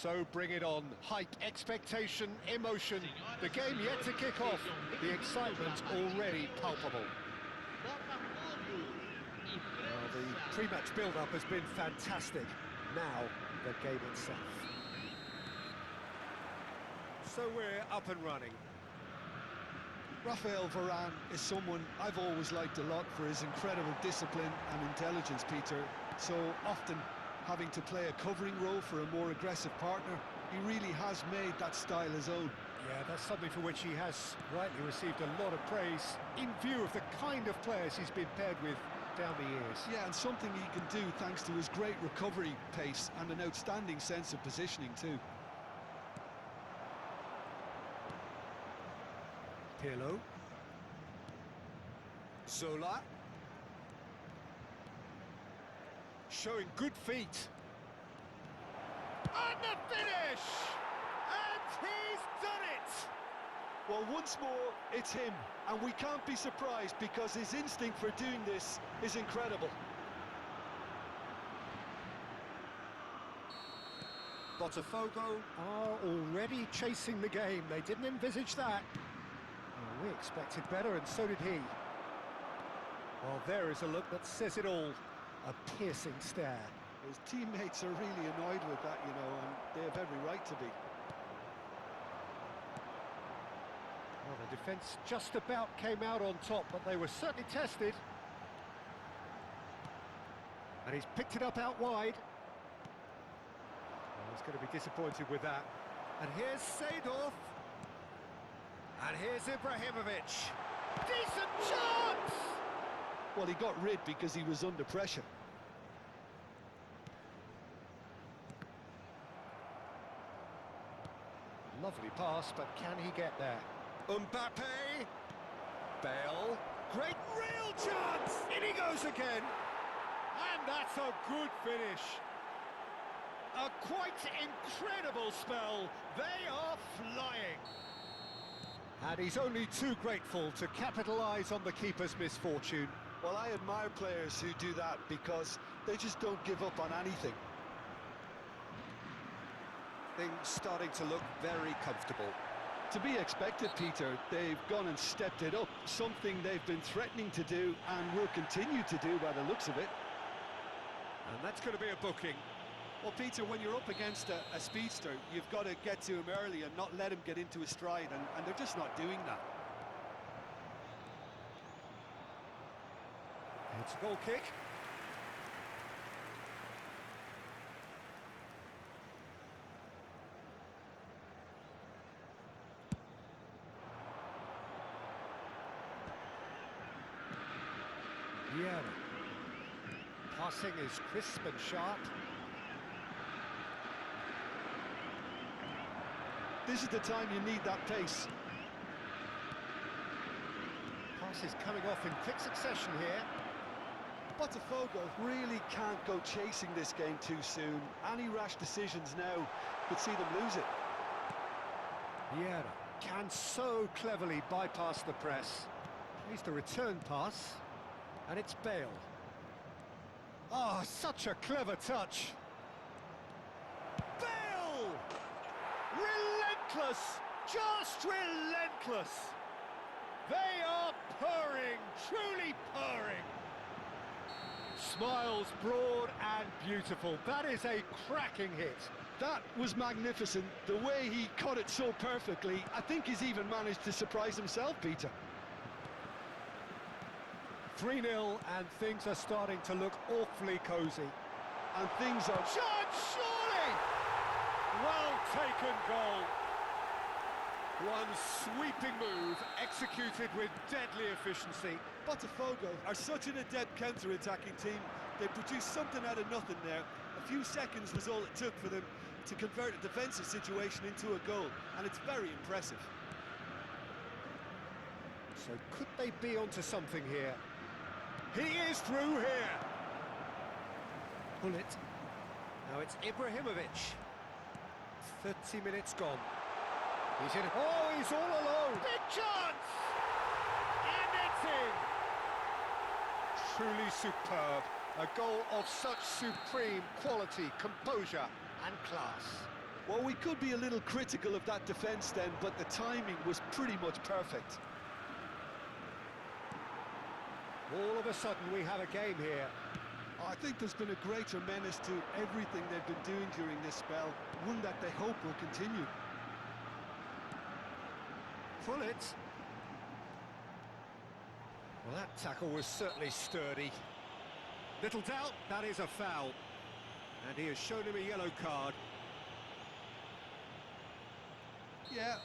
So bring it on. Hype, expectation, emotion. The game yet to kick off. The excitement already palpable. Well, the pre-match build-up has been fantastic. Now, the game itself. So we're up and running. Raphael Varane is someone I've always liked a lot for his incredible discipline and intelligence, Peter. So often having to play a covering role for a more aggressive partner, he really has made that style his own. Yeah, that's something for which he has rightly received a lot of praise in view of the kind of players he's been paired with down the years. Yeah, and something he can do thanks to his great recovery pace and an outstanding sense of positioning too. Pirlo. Zola. Showing good feet. And the finish! And he's done it! Well, once more, it's him, and we can't be surprised because his instinct for doing this is incredible. Botafogo are already chasing the game. They didn't envisage that. Well, we expected better, and so did he. Well, there is a look that says it all. A piercing stare. His teammates are really annoyed with that, you know, and they have every right to be. Well, the defence just about came out on top, but they were certainly tested. And he's picked it up out wide. Well, he's going to be disappointed with that. And here's Seedorf. And here's Ibrahimovic. Decent chance! Well, he got rid because he was under pressure. Lovely pass, but can he get there? Mbappe! Bale! Great real chance! In he goes again! And that's a good finish! A quite incredible spell! They are flying! And he's only too grateful to capitalise on the keeper's misfortune. Well, I admire players who do that because they just don't give up on anything. Things starting to look very comfortable. To be expected, Peter, they've gone and stepped it up, something they've been threatening to do and will continue to do by the looks of it. And that's going to be a booking. Well, Peter, when you're up against a speedster, you've got to get to him early and not let him get into his stride, and they're just not doing that. It's a goal kick. Vieira. Passing is crisp and sharp. This is the time you need that pace. Pass is coming off in quick succession here. Botafogo really can't go chasing this game too soon. Any rash decisions now could see them lose it. Vieira can so cleverly bypass the press. Here's the return pass, and it's Bale. Oh, such a clever touch. Bale! Relentless! Just relentless! They are purring, truly purring. Smiles broad and beautiful. That is a cracking hit. That was magnificent. The way he cut it so perfectly, I think he's even managed to surprise himself, Peter. 3-0, and things are starting to look awfully cosy. And things are... Chance, surely! Well taken goal. One sweeping move, executed with deadly efficiency. Botafogo are such an adept counter-attacking team. They produced something out of nothing there. A few seconds was all it took for them to convert a defensive situation into a goal, and it's very impressive. So could they be onto something here? He is through here. Pull it. Now it's Ibrahimovic. 30 minutes gone. He's in. Oh, he's all alone. Big chance! And it's in. Truly superb. A goal of such supreme quality, composure and class. Well, we could be a little critical of that defence then, but the timing was pretty much perfect. All of a sudden we have a game here. I think there's been a greater menace to everything they've been doing during this spell, one that they hope will continue. Pullet. Well, that tackle was certainly sturdy. Little doubt, that is a foul. And he has shown him a yellow card. Yeah,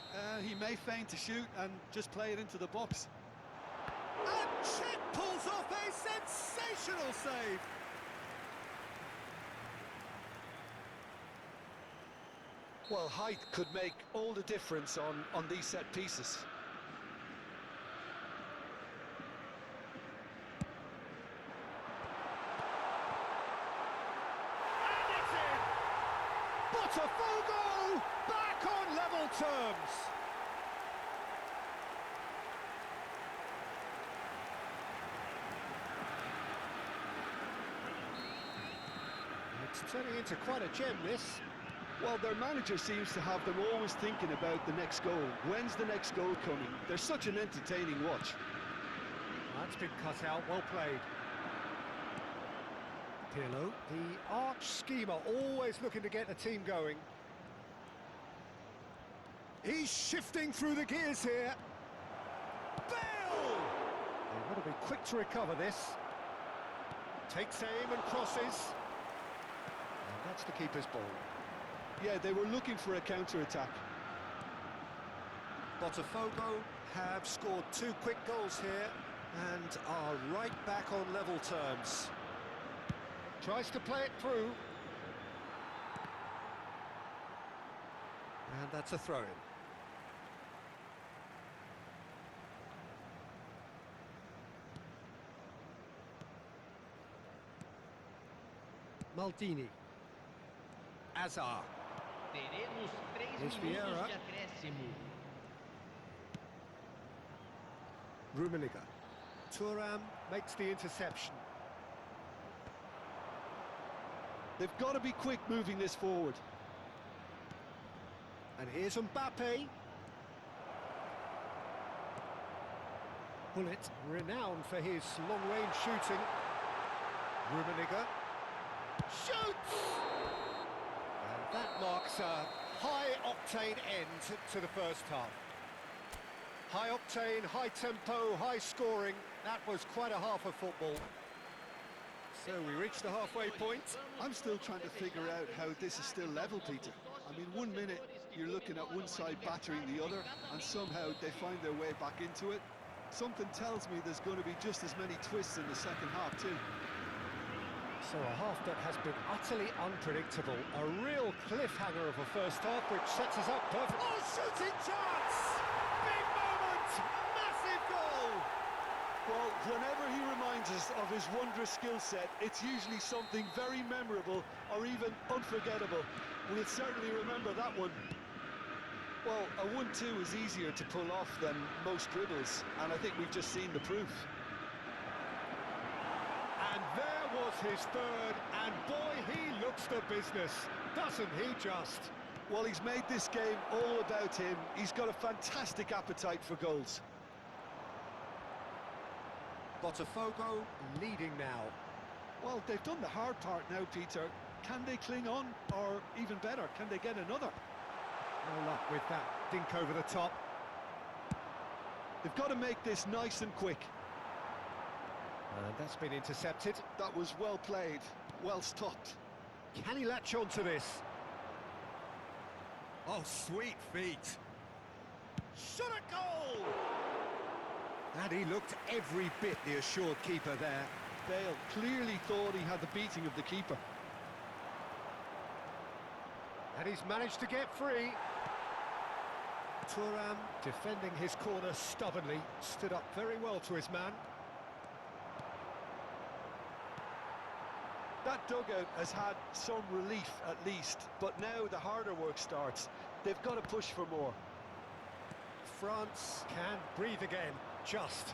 he may feign to shoot and just play it into the box. And Cech pulls off a sensational save. Well, height could make all the difference on these set pieces. And it's in! Botafogo back on level terms. It's turning into quite a gem, this. Well, their manager seems to have them always thinking about the next goal. When's the next goal coming? They're such an entertaining watch. That's been cut out, well played. Pirlo, the arch schemer, always looking to get the team going. He's shifting through the gears here. Bale! They've got to be quick to recover this. Takes aim and crosses. And that's the keeper's ball. Yeah, they were looking for a counter-attack. Botafogo have scored 2 quick goals here and are right back on level terms. Tries to play it through. And that's a throw-in. Maldini. Azar. Teremos 3 Here's minutos Vieira. de acréscimo. Rummenigge. Thuram makes the interception. They've got to be quick moving this forward. And here's Mbappe. Bullet, renowned for his long-range shooting. Rummenigge. Shoots! And that marks a high-octane end to the first half. High octane, high tempo, high scoring. That was quite a half of football. So we reached the halfway point. I'm still trying to figure out how this is still level, Peter. I mean, 1 minute you're looking at one side battering the other, and somehow they find their way back into it. Something tells me there's going to be just as many twists in the second half too. So a half that has been utterly unpredictable. A real cliffhanger of a first half, which sets us up perfect. Oh, shooting chance! Big moment! Massive goal! Well, whenever he reminds us of his wondrous skill set, it's usually something very memorable or even unforgettable. We'll certainly remember that one. Well, a 1-2 is easier to pull off than most dribbles, and I think we've just seen the proof. And there was his third, and boy, he looks the business, doesn't he just? Well, he's made this game all about him. He's got a fantastic appetite for goals. Botafogo leading now. Well, they've done the hard part now, Peter. Can they cling on, or even better, can they get another? No luck with that dink over the top. They've got to make this nice and quick. And that's been intercepted. That was well played, well stopped. Can he latch on to this? Oh, sweet feet. Shot a goal! And he looked every bit the assured keeper there. Bale clearly thought he had the beating of the keeper. And he's managed to get free. Thuram, defending his corner stubbornly, stood up very well to his man. That dugout has had some relief at least, but now the harder work starts. They've got to push for more. France can breathe again, just.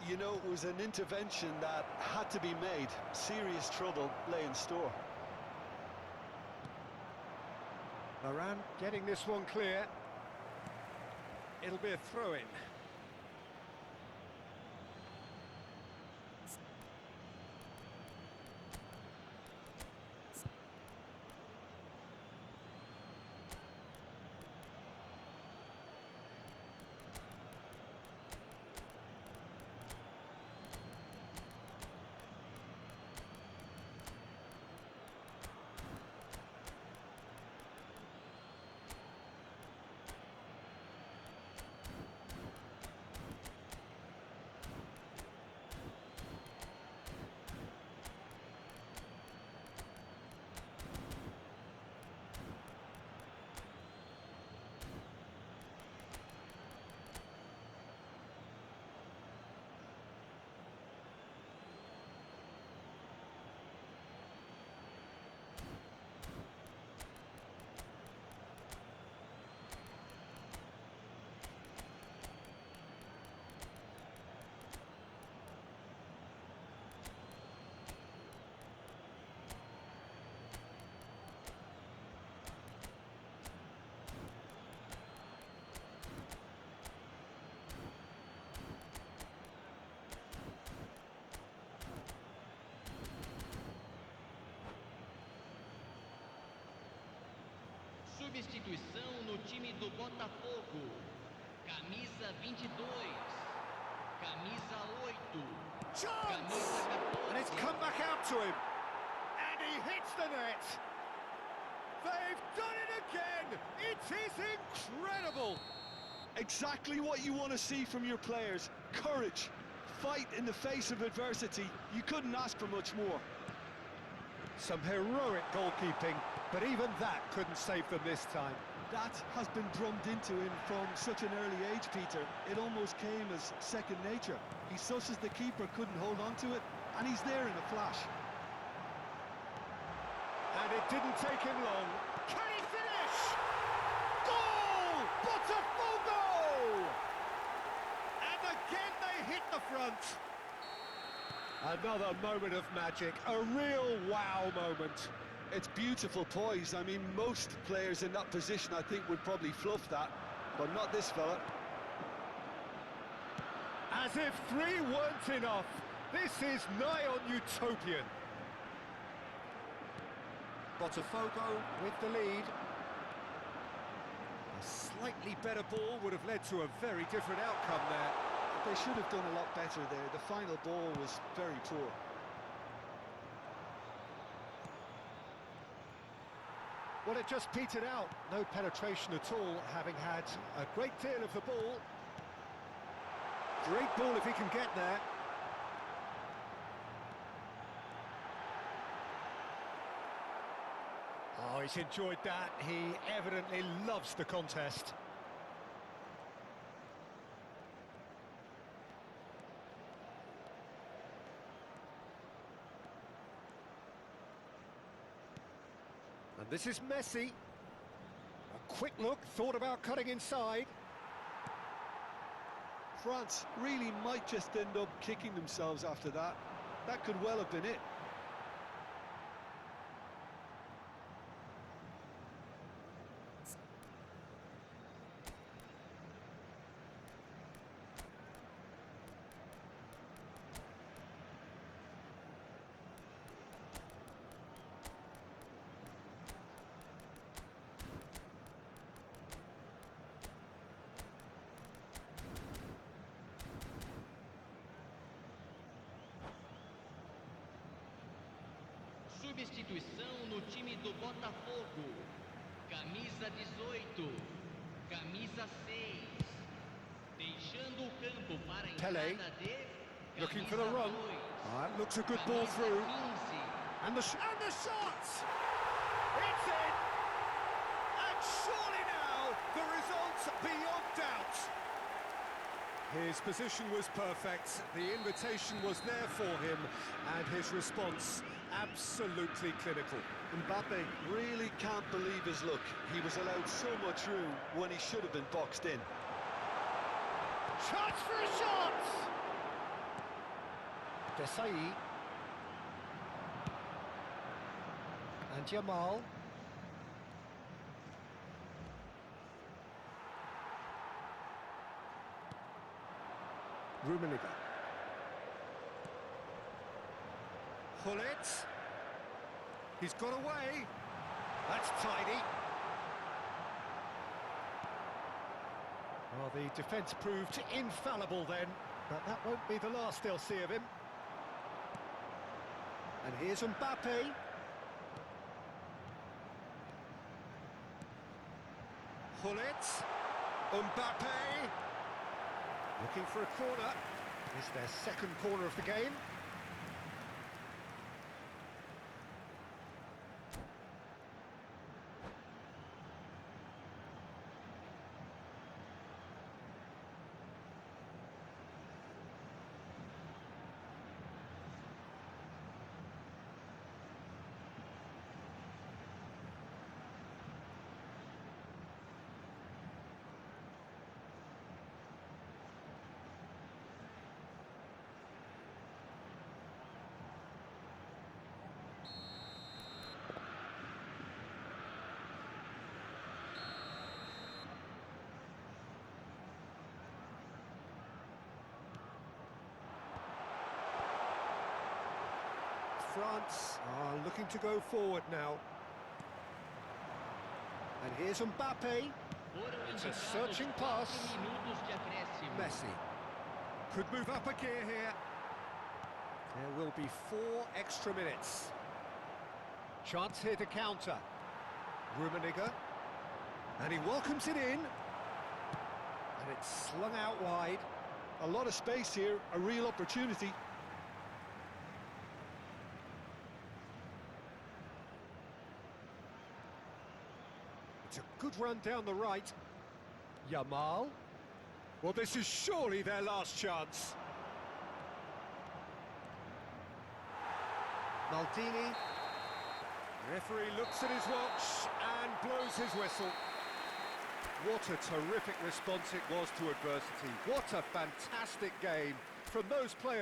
You know, it was an intervention that had to be made. Serious trouble lay in store. Varane getting this one clear. It'll be a throw-in. Substituição no time do Botafogo. Camisa 22. Camisa 8. Chance! Camisa 14. And it's come back out to him. And he hits the net. They've done it again. It is incredible. Exactly what you want to see from your players. Courage. Fight in the face of adversity. You couldn't ask for much more. Some heroic goalkeeping, but even that couldn't save them this time. That has been drummed into him from such an early age, Peter. It almost came as second nature. He susses the keeper couldn't hold on to it, and he's there in a flash. And it didn't take him long. Can he finish? Goal! Botafogo! And again they hit the front. Another moment of magic, a real wow moment. It's beautiful poise. I mean, most players in that position, I think, would probably fluff that, but not this fella. As if three weren't enough. This is nigh on utopian. Botafogo with the lead. A slightly better ball would have led to a very different outcome there. They should have done a lot better there. The final ball was very poor. Well, it just petered out. No penetration at all, having had a great deal of the ball. Great ball if he can get there. Oh, he's enjoyed that. He evidently loves the contest. And this is Messi. A quick look, thought about cutting inside. France really might just end up kicking themselves after that. That could well have been it. Substituição no time do Botafogo. Camisa 18. Camisa 6. Deixando o campo para a Pelé, entrada de looking camisa for the run. 2. That looks a good ball Camisa through. 15. And the shot! It's in! And surely now, the result's beyond doubt. His position was perfect, the invitation was there for him, and his response absolutely clinical. Mbappe really can't believe his luck. He was allowed so much room when he should have been boxed in. Chance for a shot! Desai. And Jamal. Rummenigge. Gullit. He's got away. That's tidy. Well, the defence proved infallible then, but that won't be the last they'll see of him. And here's Mbappe. Gullit. Mbappe. Looking for a corner. Is their second corner of the game. France are looking to go forward now. And here's Mbappe. It's a searching pass. Messi could move up a gear here. There will be 4 extra minutes. Chance here to counter. Rummenigge. And he welcomes it in. And it's slung out wide. A lot of space here, a real opportunity. It's a good run down the right. Yamal. Well, this is surely their last chance. Maldini. Referee looks at his watch and blows his whistle. What a terrific response it was to adversity. What a fantastic game from those players.